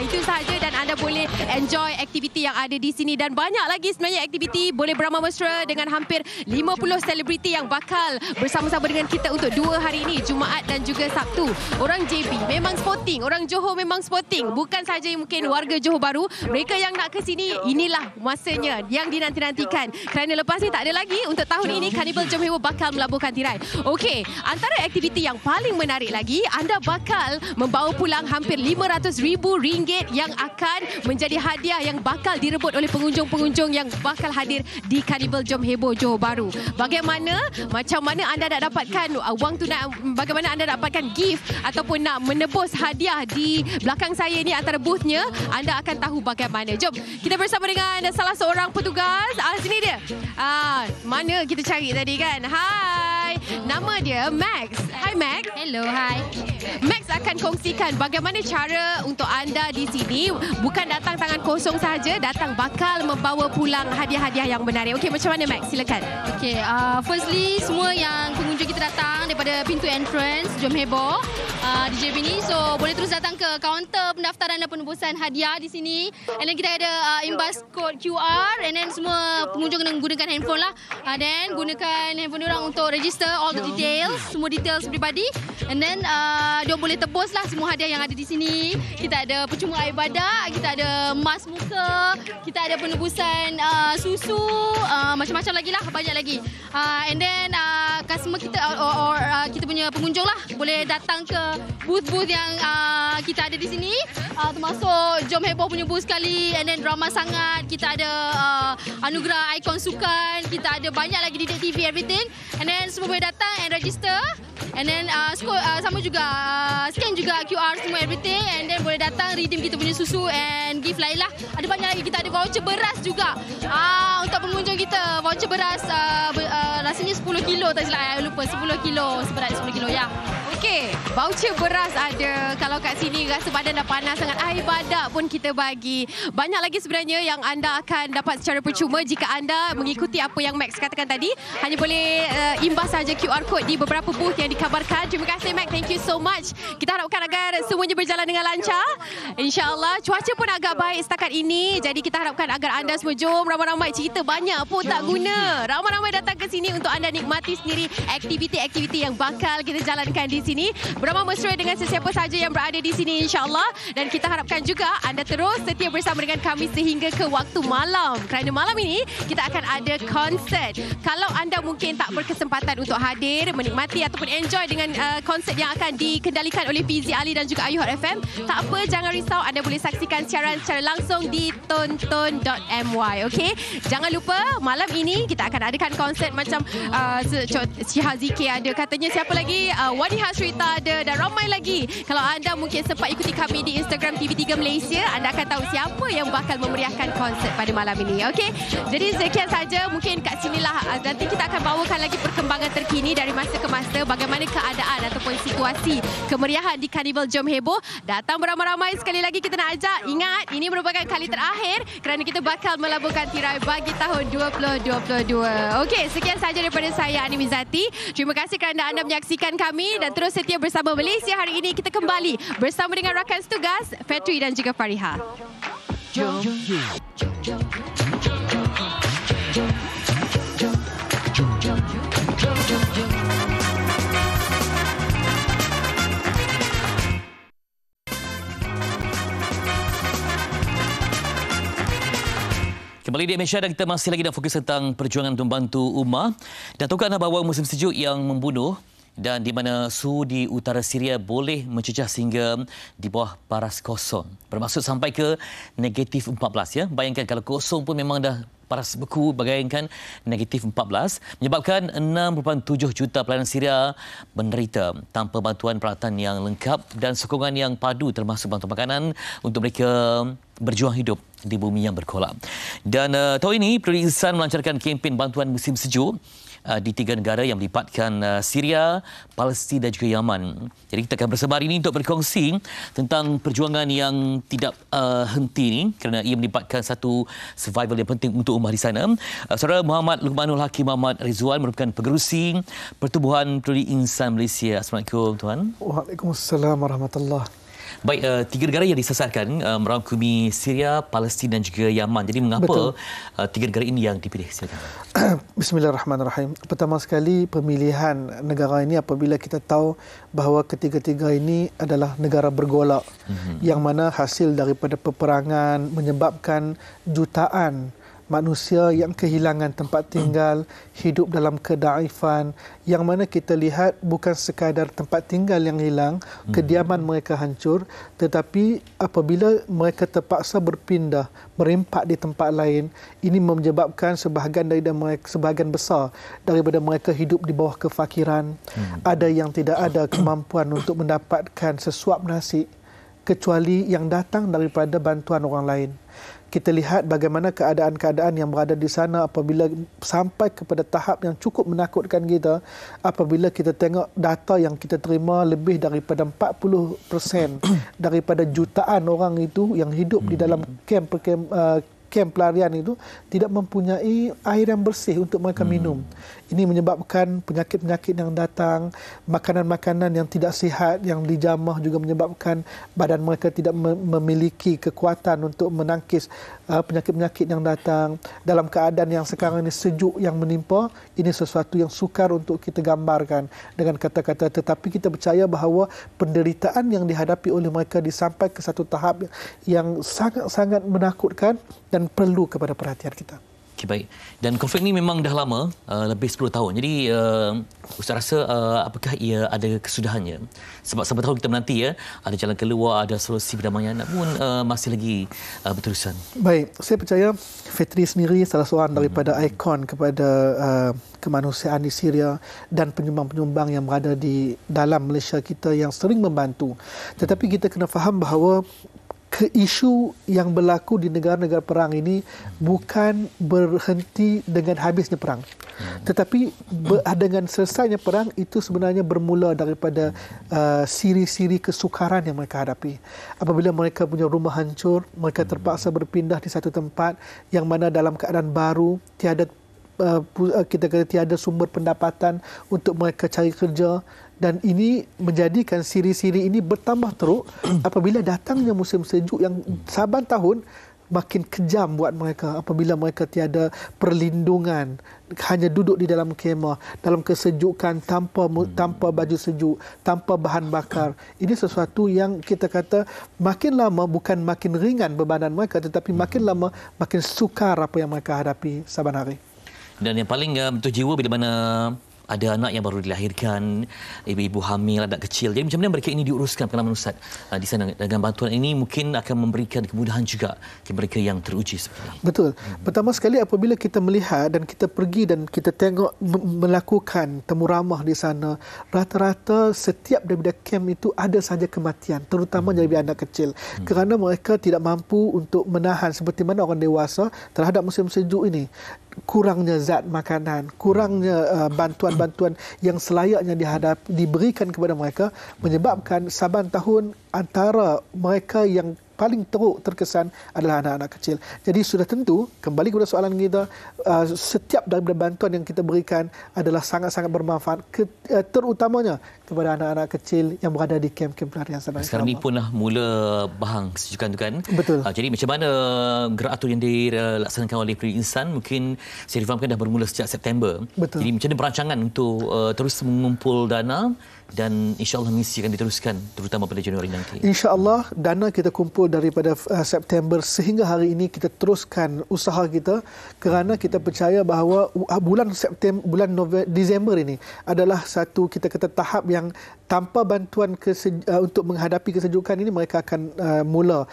Itu sahaja dan anda boleh enjoy aktiviti yang ada di sini dan banyak lagi sebenarnya aktiviti. Boleh beramah mesra dengan hampir 50 selebriti yang bakal bersama-sama dengan kita untuk 2 hari ini, Jumaat dan juga Sabtu. Orang JB memang sporting, orang Johor memang sporting. Bukan sahaja mungkin warga Johor Bahru, mereka yang nak ke sini, inilah masanya yang dinanti-nantikan. Kerana lepas ni tak ada lagi untuk tahun ini Karnival Jom Heboh bakal melabuhkan tirai. Okey, antara aktiviti yang paling menarik lagi, anda bakal membawa pulang hampir RM500,000 yang akan menjadi hadiah yang bakal direbut oleh pengunjung-pengunjung yang bakal hadir di Karnival Jom Heboh Johor Bahru. Macam mana anda nak dapatkan wang tunai, bagaimana anda dapatkan gift ataupun nak menebus hadiah di belakang saya ni antara boothnya, anda akan tahu bagaimana. Jom kita bersama dengan salah seorang petugas. Sini dia. Mana kita cari tadi kan? Hai, nama dia Max. Hai Max. Hello, hai. Max akan kongsikan bagaimana cara untuk anda di sini bukan datang tangan kosong sahaja, datang bakal membawa pulang hadiah-hadiah yang menarik. Okey, macam mana Max? Silakan. Okey, firstly semua yang pengunjung kita datang daripada pintu entrance Jom Heboh, DJ Bini. So boleh terus datang ke kaunter pendaftaran dan penebusan hadiah di sini. And then kita ada imbas kod QR, and then semua pengunjung kena gunakan handphone lah. Then gunakan handphone diorang untuk register all the details, semua details peribadi. And then diorang boleh tebus lah semua hadiah yang ada di sini. Kita ada percuma air badak, kita ada mask muka, kita ada penebusan susu, macam-macam lagi lah, banyak lagi. And then customer kita kita punya pengunjung lah boleh datang ke booth-booth yang kita ada di sini, termasuk Jom Heboh punya booth sekali, and then Drama Sangat, kita ada anugerah ikon sukan, kita ada banyak lagi di TV everything, and then semua boleh datang and register, and then sama juga scan juga QR semua everything, and then boleh datang redeem kita punya susu and gift lain lah. Ada banyak lagi, kita ada voucher beras juga untuk pengunjung kita, voucher beras rasanya 10 kilo tak silap, lupa 10 kilo, seberat 10 kilo ya. Okey, voucher beras ada. Kalau kat sini rasa badan dah panas sangat, air badak pun kita bagi. Banyak lagi sebenarnya yang anda akan dapat secara percuma jika anda mengikuti apa yang Max katakan tadi. Hanya boleh imbas saja QR code di beberapa booth yang dikabarkan. Terima kasih Max, thank you so much. Kita harapkan agar semuanya berjalan dengan lancar. InsyaAllah cuaca pun agak baik setakat ini. Jadi kita harapkan agar anda semua jom ramai-ramai, cerita banyak pun tak guna. Ramai-ramai datang ke sini untuk anda nikmati sendiri aktiviti-aktiviti yang bakal kita jalankan di sini bersama mesra dengan sesiapa saja yang berada di sini insya-Allah. Dan kita harapkan juga anda terus setia bersama dengan kami sehingga ke waktu malam, kerana malam ini kita akan ada konsert. Kalau anda mungkin tak berkesempatan untuk hadir menikmati ataupun enjoy dengan konsert yang akan dikendalikan oleh Fizi Ali dan juga Ayu Hot FM, tak apa, jangan risau, anda boleh saksikan siaran secara langsung di tonton.my. okey, jangan lupa malam ini kita akan adakan konsert macam Syiha Zikir ada, katanya siapa lagi, Wani Hasrita ada, dan ramai lagi. Kalau anda mungkin sempat ikuti kami di Instagram TV3 Malaysia, anda akan tahu siapa yang bakal memeriahkan konsert pada malam ini. Okey, jadi sekian saja mungkin kat sinilah. Nanti kita akan bawakan lagi perkembangan terkini dari masa ke masa, bagaimana keadaan ataupun situasi kemeriahan di Karnival Jom Heboh. Datang beramai-ramai, sekali lagi kita nak ajak, ingat ini merupakan kali terakhir kerana kita bakal melaburkan tirai bagi tahun 2022. Okey, sekian saja daripada saya Ani Mizati. Terima kasih kerana anda menyaksikan kami dan terus setia bersama Malaysia. Hari ini kita kembali bersama dengan rakan setugas Fetri dan juga Fariha. Jom. Kembali di Malaysia dan kita masih lagi nak fokus tentang perjuangan untuk membantu ummah. Dan tahukah anda bahawa musim sejuk yang membunuh dan di mana suhu di utara Syria boleh mencecah sehingga di bawah paras kosong. Bermaksud sampai ke negatif 14 ya. Bayangkan kalau kosong pun memang dah paras beku, bagaikan negatif 14, menyebabkan 6.7 juta pelayan Syria menderita tanpa bantuan peralatan yang lengkap dan sokongan yang padu termasuk bantuan makanan untuk mereka berjuang hidup di bumi yang berkolap. Dan tahun ini Peduli Insan melancarkan kempen bantuan musim sejuk di 3 negara yang melibatkan Syria, Palestin dan juga Yaman. Jadi kita akan bersama hari ini untuk berkongsi tentang perjuangan yang tidak henti ini kerana ia melibatkan satu survival yang penting untuk ummah di sana. Saudara Muhammad Luqmanul Hakim Muhammad Rizwan merupakan pengerusi Pertubuhan Peduli Insan Malaysia. Assalamualaikum tuan. Waalaikumsalam warahmatullahi. Baik, 3 negara yang disasarkan merangkumi Syria, Palestin dan juga Yaman. Jadi mengapa 3 negara ini yang dipilih? Silakan. Bismillahirrahmanirrahim. Pertama sekali pemilihan negara ini apabila kita tahu bahawa ketiga-tiga ini adalah negara bergolak yang mana hasil daripada peperangan menyebabkan jutaan manusia yang kehilangan tempat tinggal, hidup dalam kedaifan, yang mana kita lihat bukan sekadar tempat tinggal yang hilang, kediaman mereka hancur, tetapi apabila mereka terpaksa berpindah, merimpak di tempat lain, ini menyebabkan sebahagian besar daripada mereka hidup di bawah kefakiran. Ada yang tidak ada kemampuan untuk mendapatkan sesuap nasi kecuali yang datang daripada bantuan orang lain. Kita lihat bagaimana keadaan-keadaan yang berada di sana apabila sampai kepada tahap yang cukup menakutkan kita apabila kita tengok data yang kita terima, lebih daripada 40% daripada jutaan orang itu yang hidup di dalam kem pelarian itu tidak mempunyai air yang bersih untuk mereka minum. Ini menyebabkan penyakit-penyakit yang datang, makanan-makanan yang tidak sihat yang dijamah juga menyebabkan badan mereka tidak memiliki kekuatan untuk menangkis penyakit-penyakit yang datang. Dalam keadaan yang sekarang ini sejuk yang menimpa, ini sesuatu yang sukar untuk kita gambarkan dengan kata-kata, tetapi kita percaya bahawa penderitaan yang dihadapi oleh mereka disampai ke satu tahap yang sangat-sangat menakutkan dan perlu kepada perhatian kita. Okay, baik. Dan konflik ini memang dah lama, lebih 10 tahun. Jadi Ustaz rasa apakah ia ada kesudahannya? Sebab sampai tahun kita menanti ada jalan keluar, ada solusi perdamaian, namun masih lagi berterusan. Baik, saya percaya Fitri sendiri salah seorang daripada ikon kepada kemanusiaan di Syria dan penyumbang-penyumbang yang berada di dalam Malaysia kita yang sering membantu. Tetapi kita kena faham bahawa isu yang berlaku di negara-negara perang ini bukan berhenti dengan habisnya perang. Tetapi dengan selesainya perang itu sebenarnya bermula daripada siri-siri kesukaran yang mereka hadapi. Apabila mereka punya rumah hancur, mereka terpaksa berpindah di satu tempat yang mana dalam keadaan baru, tiada tiada sumber pendapatan untuk mereka cari kerja. Dan ini menjadikan siri-siri ini bertambah teruk apabila datangnya musim sejuk yang saban tahun makin kejam buat mereka apabila mereka tiada perlindungan, hanya duduk di dalam kemah dalam kesejukan tanpa baju sejuk, tanpa bahan bakar. Ini sesuatu yang kita kata makin lama bukan makin ringan bebanan mereka, tetapi makin lama makin sukar apa yang mereka hadapi saban hari. Dan yang paling betul jiwa bila mana ada anak yang baru dilahirkan, ibu-ibu hamil, anak kecil. Jadi macam mana mereka ini diuruskan pengalaman Ustaz di sana? Dengan bantuan ini mungkin akan memberikan kemudahan juga kepada mereka yang teruji seperti ini. Betul. Pertama sekali apabila kita melihat dan kita pergi dan kita tengok melakukan temu ramah di sana, rata-rata setiap daripada kem itu ada saja kematian, terutama daripada anak kecil. Kerana mereka tidak mampu untuk menahan seperti mana orang dewasa terhadap musim sejuk ini. Kurangnya zat makanan, kurangnya bantuan-bantuan yang selayaknya diberikan kepada mereka menyebabkan saban tahun antara mereka yang paling teruk terkesan adalah anak-anak kecil. Jadi sudah tentu, kembali kepada soalan kita, setiap daripada bantuan yang kita berikan adalah sangat-sangat bermanfaat, terutamanya kepada anak-anak kecil yang berada di kem-kem pelarian sana. Sekarang ini pun mula bahang kesejukan itu kan. Betul. Jadi macam mana gerak atur yang dilaksanakan oleh Perlindungan Insan, mungkin saya difahamkan dah bermula sejak September. Betul. Jadi macam mana perancangan untuk terus mengumpul dana dan insya-Allah misi akan diteruskan terutama pada Januari nanti. Insya-Allah dana kita kumpul daripada September sehingga hari ini kita teruskan usaha kita kerana kita percaya bahawa bulan Disember ini adalah satu kita kata tahap yang tanpa bantuan untuk menghadapi kesejukan ini mereka akan mula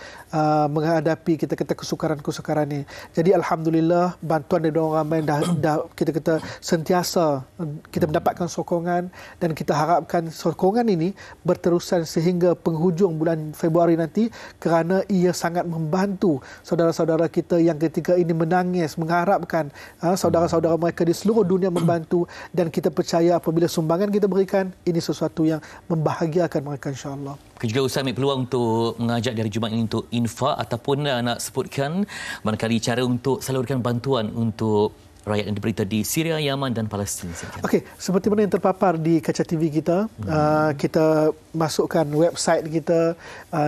menghadapi kita kata kesukaran-kesukaran ini. Jadi alhamdulillah bantuan dari orang ramai dah kita kata sentiasa kita mendapatkan sokongan dan kita harapkan sokongan ini berterusan sehingga penghujung bulan Februari nanti kerana ia sangat membantu saudara-saudara kita yang ketika ini menangis mengharapkan saudara-saudara mereka di seluruh dunia membantu, dan kita percaya apabila sumbangan kita berikan ini sesuatu yang membahagiakan mereka insya-Allah. Juga Ustaz ambil peluang untuk mengajak dari Jumaat ini untuk infak ataupun nak sebutkan barangkali cara untuk salurkan bantuan untuk rakyat yang diberita di Syria, Yaman dan Palestin. Okey, seperti mana yang terpapar di kaca TV kita, kita masukkan website kita,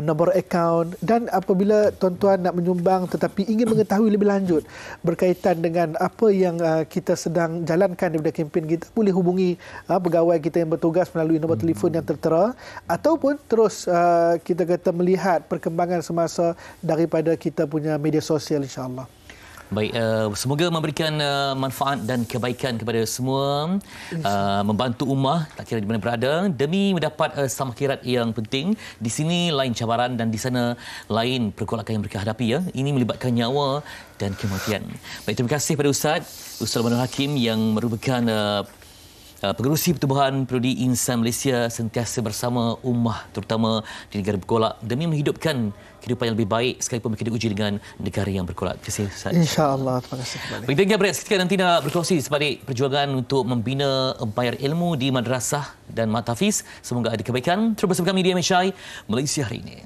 nombor akaun, dan apabila tuan-tuan nak menyumbang tetapi ingin mengetahui lebih lanjut berkaitan dengan apa yang kita sedang jalankan daripada kempen kita, boleh hubungi pegawai kita yang bertugas melalui nombor telefon yang tertera ataupun terus kita kata melihat perkembangan semasa daripada kita punya media sosial insya-Allah. Baik, semoga memberikan manfaat dan kebaikan kepada semua, membantu ummah tak kira di mana berada demi mendapat samakhirat yang penting. Di sini lain cabaran dan di sana lain pergolakan yang mereka hadapi ya. Ini melibatkan nyawa dan kematian. Baik, terima kasih kepada Ustaz Manur Hakim yang merupakan Pengerusi Pertubuhan Perlindungan Insan Malaysia sentiasa bersama ummah terutama di negara bergolak demi menghidupkan kehidupan yang lebih baik sekalipun mereka diuji dengan negara yang bergolak. Terima kasih. InsyaAllah. Terima kasih kembali. Baik, dengan berat sekitar nanti nak berkongsi sebalik perjuangan untuk membina empayar ilmu di madrasah dan matafiz. Semoga ada kebaikan. Terus bersama kami di MHI Malaysia hari ini.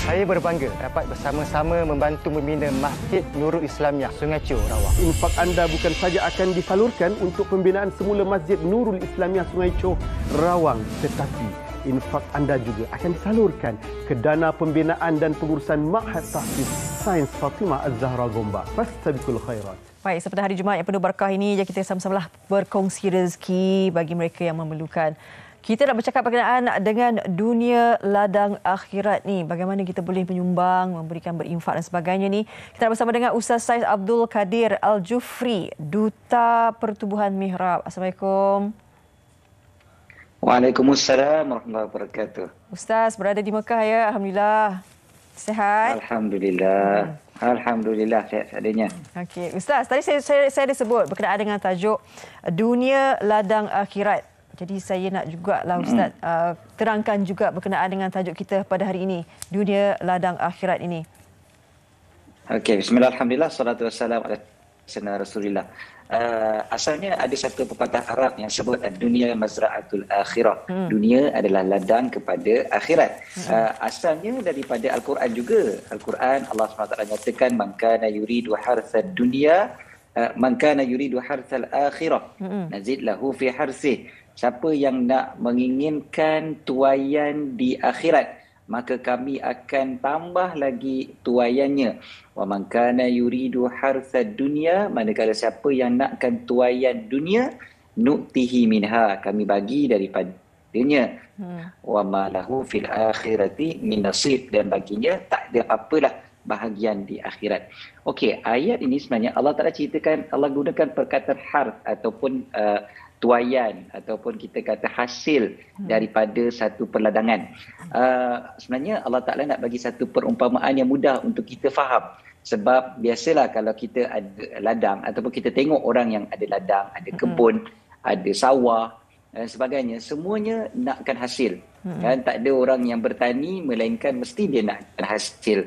Saya berbangga dapat bersama-sama membantu membina Masjid Nurul Islamiah Sungai Chio, Rawang. Infak anda bukan saja akan disalurkan untuk pembinaan semula Masjid Nurul Islamiah Sungai Chio, Rawang, tetapi infak anda juga akan disalurkan ke dana pembinaan dan pengurusan Ma'had Tahfiz Sains Fatimah Az-Zahra Gombak. Fastabiqul khairat. Baik, seperti hari Jumaat yang penuh berkah ini, kita sama-sama berkongsi rezeki bagi mereka yang memerlukan. Kita nak bercakap berkenaan dengan dunia ladang akhirat ni. Bagaimana kita boleh menyumbang, memberikan berinfak dan sebagainya ni. Kita bersama dengan Ustaz Said Abdul Kadir Al-Jufri, Duta Pertubuhan Mihrab. Assalamualaikum. Waalaikumsalam warahmatullahi wabarakatuh. Ustaz berada di Mekah ya, alhamdulillah. Sihat? Alhamdulillah. Alhamdulillah sihat seadanya. Okey, Ustaz, tadi saya ada sebut berkenaan dengan tajuk dunia ladang akhirat. Jadi saya nak jugalah Ustaz terangkan juga berkenaan dengan tajuk kita pada hari ini, dunia ladang akhirat ini. Okey, bismillah, alhamdulillah, salatu wassalam ala sayyidina Rasulillah. Asalnya ada satu pepatah Arab yang sebut dunia mazra'atul akhirah. Dunia adalah ladang kepada akhirat. Asalnya daripada Al-Quran juga. Al-Quran Allah SWT nyatakan man kana yuridu harsad dunya man kana yuridu harsal akhirah nazid lahu fi harsih. Siapa yang nak menginginkan tuaian di akhirat, maka kami akan tambah lagi tuaiannya. Wa man kana yuridu harsad dunya, manakala siapa yang nakkan tuaian dunia, nu'tihi minha, kami bagi daripadanya. Wa ma lahu fil akhirati min nasib, dan baginya tak ada apalah bahagian di akhirat. Okey, ayat ini sebenarnya Allah Taala ceritakan, Allah gunakan perkataan harth ataupun tuaian ataupun kita kata hasil daripada satu perladangan. Sebenarnya Allah Ta'ala nak bagi satu perumpamaan yang mudah untuk kita faham. Sebab biasalah kalau kita ada ladang ataupun kita tengok orang yang ada ladang, ada kebun, ada sawah dan sebagainya, semuanya nakkan hasil. Kan, tak ada orang yang bertani melainkan mesti dia nakkan hasil.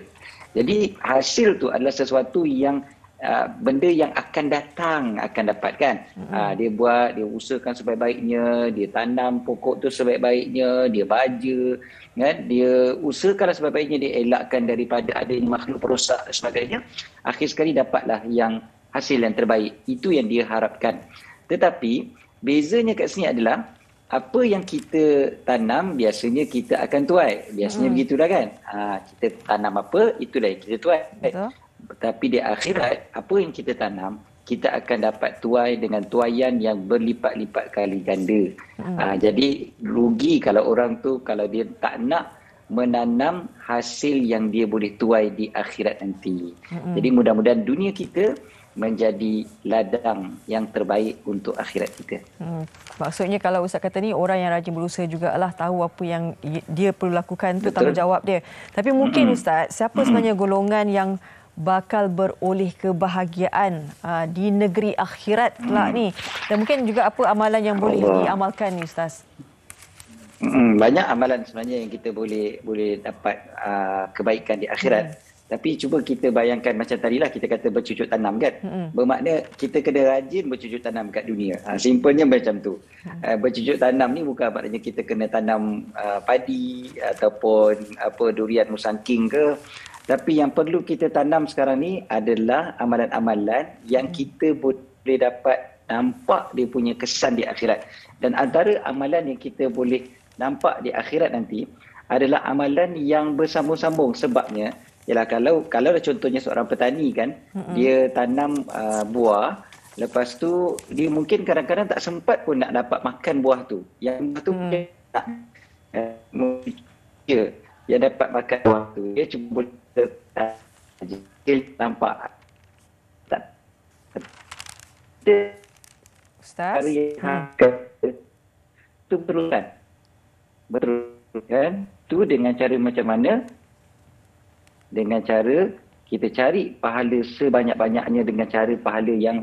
Jadi hasil tu adalah sesuatu yang benda yang akan datang akan dapatkan. Dia buat, dia usahakan sebaik-baiknya, dia tanam pokok tu sebaik-baiknya, dia baja, kan, dia usahakan sebaik-baiknya, dia elakkan daripada adanya makhluk perosak dan sebagainya. Akhir sekali dapatlah yang hasil yang terbaik. Itu yang dia harapkan. Tetapi bezanya kat sini adalah apa yang kita tanam biasanya kita akan tuai. Biasanya begitulah kan. Kita tanam apa, itulah yang kita tuai. Betul. Tapi di akhirat, apa yang kita tanam, kita akan dapat tuai dengan tuaian yang berlipat-lipat kali ganda. Jadi rugi kalau orang tu, kalau dia tak nak menanam hasil yang dia boleh tuai di akhirat nanti. Jadi mudah-mudahan dunia kita menjadi ladang yang terbaik untuk akhirat kita. Maksudnya kalau Ustaz kata ni, orang yang rajin berusaha jugalah tahu apa yang dia perlu lakukan, tu tanggungjawab dia. Tapi mungkin Ustaz, siapa sebenarnya golongan yang bakal beroleh kebahagiaan di negeri akhirat kelak ni? Dan mungkin juga apa amalan yang boleh diamalkan ni Ustaz? Banyak amalan sebenarnya yang kita boleh dapat kebaikan di akhirat. Tapi cuba kita bayangkan macam tadilah kita kata bercucuk tanam kan. Bermakna kita kena rajin bercucuk tanam kat dunia. Simpelnya macam tu. Bercucuk tanam ni bukan maknanya kita kena tanam padi ataupun durian musangking ke. Tapi yang perlu kita tanam sekarang ni adalah amalan-amalan yang kita boleh dapat nampak dia punya kesan di akhirat. Dan antara amalan yang kita boleh nampak di akhirat nanti adalah amalan yang bersambung-sambung. Sebabnya ialah kalau contohnya seorang petani kan, dia tanam buah, lepas tu dia mungkin kadang-kadang tak sempat pun nak dapat makan buah tu. Yang tu dia tak dia dapat makan buah tu. Dia cuma boleh nampak tak. Ustaz? Itu berulang. Betul kan? Tu dengan cara macam mana? Dengan cara kita cari pahala sebanyak-banyaknya dengan cara pahala yang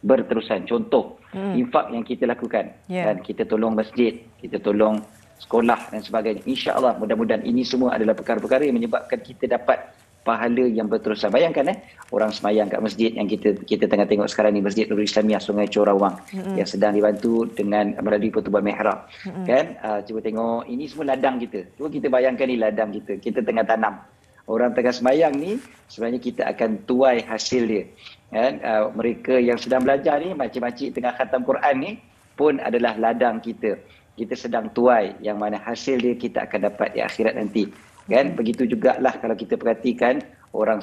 berterusan. Contoh, infak yang kita lakukan. Dan kita tolong masjid, kita tolong sekolah dan sebagainya. InsyaAllah mudah-mudahan ini semua adalah perkara-perkara yang menyebabkan kita dapat pahala yang berterusan. Bayangkan orang semayang kat masjid yang kita tengah tengok sekarang ni, Masjid Nurul Islamiah Sungai Chor Rawang, yang sedang dibantu dengan melalui pertubuhan mihrab. Kan? Cuba tengok, ini semua ladang kita. Cuba kita bayangkan ni ladang kita. Kita tengah tanam. Orang tengah semayang ni, sebenarnya kita akan tuai hasil dia. Kan? Mereka yang sedang belajar ni, makcik-makcik tengah khatam Quran ni pun adalah ladang kita. Kita sedang tuai, yang mana hasil dia kita akan dapat di akhirat nanti. Kan? Begitu jugalah kalau kita perhatikan orang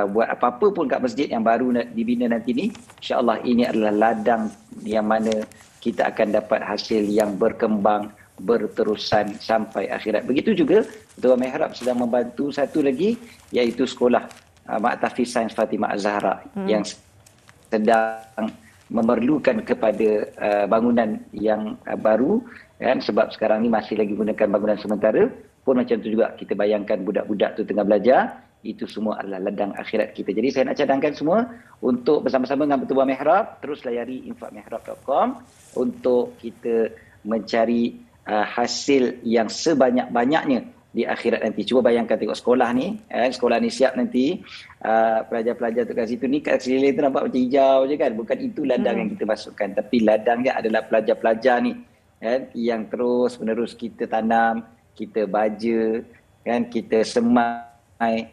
buat apa-apa pun kat masjid yang baru dibina nanti ni, insya-Allah ini adalah ladang yang mana kita akan dapat hasil yang berkembang berterusan sampai akhirat. Begitu juga Ketua Mihrab sedang membantu satu lagi, iaitu sekolah Mak Tahfiz Sains Fatimah Az-Zahra yang sedang memerlukan kepada bangunan yang baru, kan? Sebab sekarang ni masih lagi gunakan bangunan sementara. Pun macam tu juga, kita bayangkan budak-budak tu tengah belajar, itu semua adalah ladang akhirat kita. Jadi saya nak cadangkan semua untuk bersama-sama dengan Pertubuhan Mihrab, terus layari infakmihrab.com untuk kita mencari hasil yang sebanyak-banyaknya di akhirat nanti. Cuba bayangkan tengok sekolah ni, sekolah ni siap nanti, pelajar-pelajar tu kat situ ni, kat sekeliling tu nampak macam hijau je kan. Bukan itu ladang yang kita masukkan, tapi ladang dia adalah pelajar-pelajar ni, kan, yang terus-menerus kita tanam, kita baja, kan, kita semai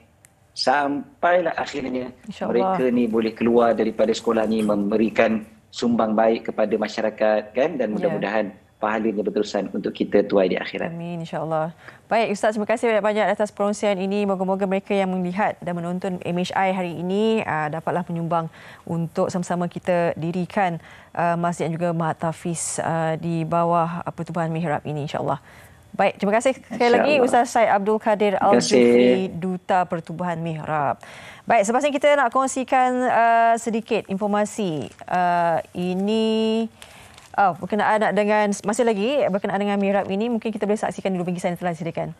sampailah akhirnya mereka ni boleh keluar daripada sekolah ni memberikan sumbang baik kepada masyarakat, kan, dan mudah-mudahan pahalanya berterusan untuk kita tuai di akhirat. Amin, insya-Allah. Baik Ustaz, terima kasih banyak-banyak atas perkongsian ini. Moga-moga mereka yang melihat dan menonton MHI hari ini dapatlah menyumbang untuk sama-sama kita dirikan masjid dan juga Mak Tahfiz di bawah Pertubuhan Mihrab ini, insya-Allah. Baik, terima kasih sekali lagi Ustaz Syed Abdul Kadir Al-Jufri, Duta Pertubuhan Mihrab. Baik, selepas ini kita nak kongsikan sedikit informasi. Ini berkenaan dengan, masih lagi berkenaan dengan mihrab ini, mungkin kita boleh saksikan dulu bingkisan yang telah disediakan.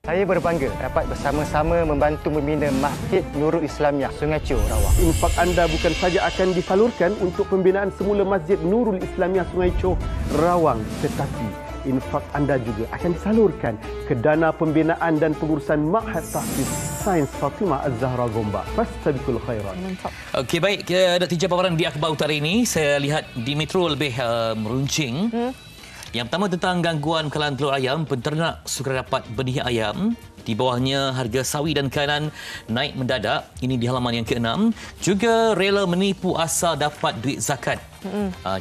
Saya berbangga dapat bersama-sama membantu membina Masjid Nurul Islamiah Sungai Chor Rawang. Infak anda bukan saja akan disalurkan untuk pembinaan semula Masjid Nurul Islamiah Sungai Chor Rawang, tetapi infak anda juga akan disalurkan ke dana pembinaan dan pengurusan Ma'had Tahfiz Sains Fatimah Az-Zahra Gombak. Fastabiqul khairat. Okey, baik, kita ada 3 paparan di akhbar utara ini. Saya lihat di Metro lebih meruncing. Yang pertama tentang gangguan bekalan telur ayam, penternak sukar dapat benih ayam. Di bawahnya harga sawi dan kanan naik mendadak. Ini di halaman yang ke-6. Juga rela menipu asal dapat duit zakat.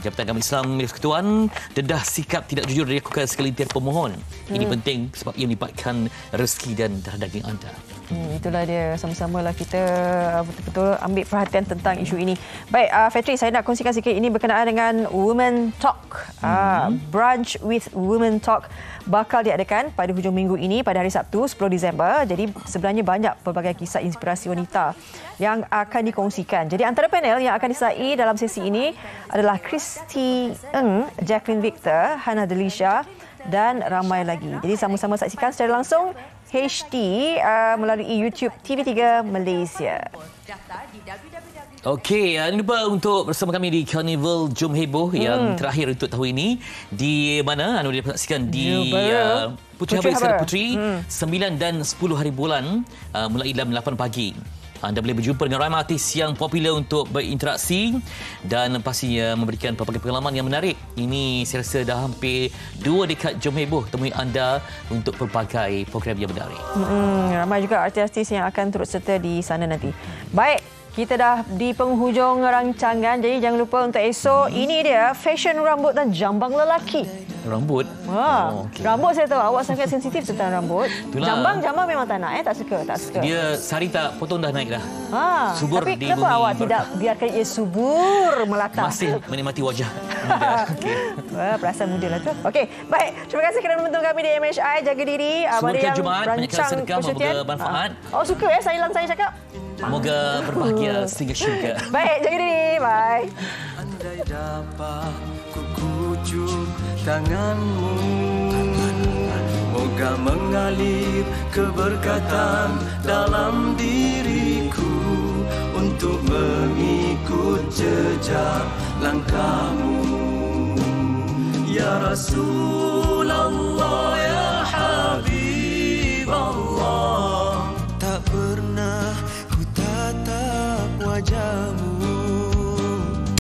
Jabatan Agama Islam Milik Persekutuan dedah sikap tidak jujur dilakukan segelintir pemohon. Ini penting sebab ia melibatkan rezeki dan darah daging anda. Itulah dia, sama-samalah kita betul-betul ambil perhatian tentang isu ini. Baik, Fetri, saya nak kongsikan sikit ini berkenaan dengan Women Talk. Brunch with Women Talk bakal diadakan pada hujung minggu ini pada hari Sabtu 10 Disember. Jadi sebenarnya banyak pelbagai kisah inspirasi wanita yang akan dikongsikan. Jadi antara panel yang akan disertai dalam sesi ini adalah Christy Ng, Jacqueline Victor, Hannah Delisha dan ramai lagi. Jadi sama-sama saksikan secara langsung HD melalui YouTube TV3 Malaysia. Okey, jangan lupa untuk bersama kami di Carnival Jom Heboh yang terakhir untuk tahun ini, di mana anda boleh saksikan di Puteri Habis Istana Puteri 9 dan 10 hari bulan mulai jam 8 pagi. Anda boleh berjumpa dengan ramai artis yang popular untuk berinteraksi dan pastinya memberikan pelbagai pengalaman yang menarik. Ini saya rasa dah hampir 2 dekad Jom Heboh temui anda untuk pelbagai program yang menarik. Ramai juga artis-artis yang akan turut serta di sana nanti. Baik, kita dah di penghujung rancangan. Jadi jangan lupa untuk esok. Ini dia fashion rambut dan jambang lelaki. Rambut? Okay. Rambut saya tahu awak sangat sensitif tentang rambut. Jambang memang tak nak, tak suka. Dia sehari tak potong dah naik dah. Subur tapi di kenapa bumi awak tidak biarkan ia subur melata? Masih menikmati wajah muda. Perasaan muda lah tu. Okey, baik. Terima kasih kerana menonton kami di MHI. Jaga diri. Semoga Jumaat banyakkan sedekah, semoga bermanfaat. Suka ya saya lang saya cakap. Semoga berbahagia sehingga syurga. Baik, jaga diri. Bye. Andai dapat kukucuk tanganmu, moga mengalir keberkatan dalam diriku untuk mengikut jejak langkahmu, ya Rasul.